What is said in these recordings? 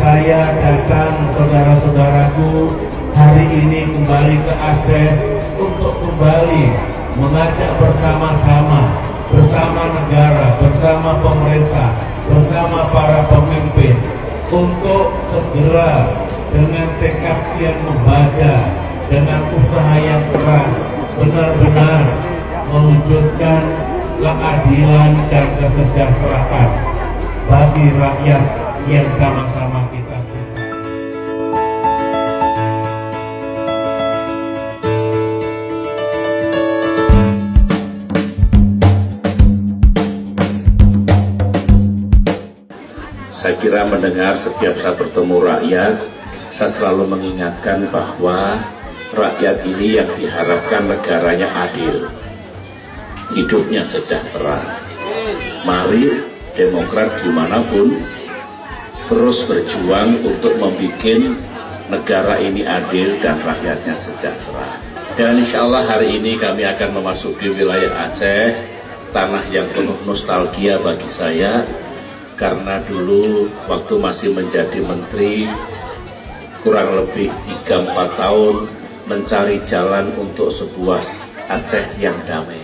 saya datang, saudara-saudaraku, hari ini kembali ke Aceh untuk kembali mengajak bersama-sama, bersama negara, bersama pemerintah, bersama para pemimpin untuk segera dengan tekad yang membaca, dengan usaha yang keras, benar-benar mewujudkan keadilan dan kesejahteraan bagi rakyat yang sama-sama kita cintai. Saya kira mendengar setiap saya bertemu rakyat, saya selalu mengingatkan bahwa rakyat ini yang diharapkan negaranya adil, hidupnya sejahtera. Mari Demokrat dimanapun terus berjuang untuk membuat negara ini adil dan rakyatnya sejahtera. Dan insya Allah hari ini kami akan memasuki wilayah Aceh, tanah yang penuh nostalgia bagi saya, karena dulu waktu masih menjadi menteri, kurang lebih 3-4 tahun mencari jalan untuk sebuah Aceh yang damai.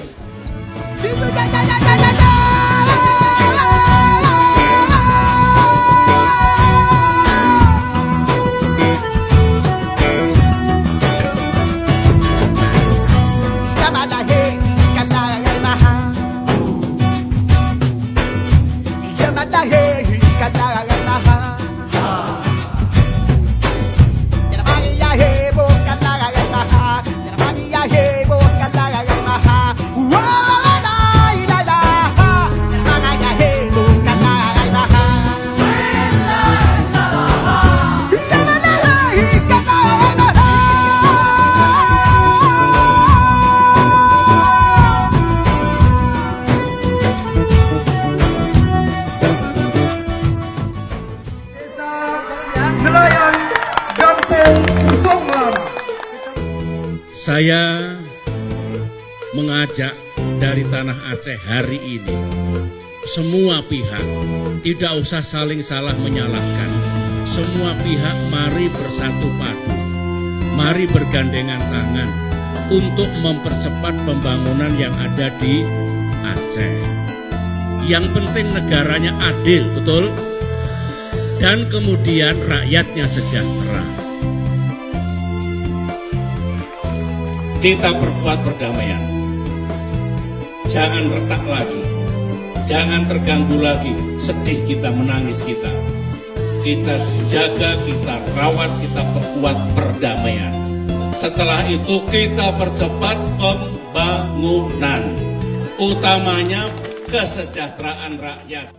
Saya mengajak dari tanah Aceh hari ini, semua pihak tidak usah saling salah menyalahkan. Semua pihak mari bersatu padu, mari bergandengan tangan untuk mempercepat pembangunan yang ada di Aceh. Yang penting negaranya adil, betul? Dan kemudian rakyatnya sejahtera. Kita perkuat perdamaian. Jangan retak lagi. Jangan terganggu lagi. Sedih kita, menangis kita. Kita jaga, kita rawat, kita perkuat perdamaian. Setelah itu kita percepat pembangunan. Utamanya kesejahteraan rakyat.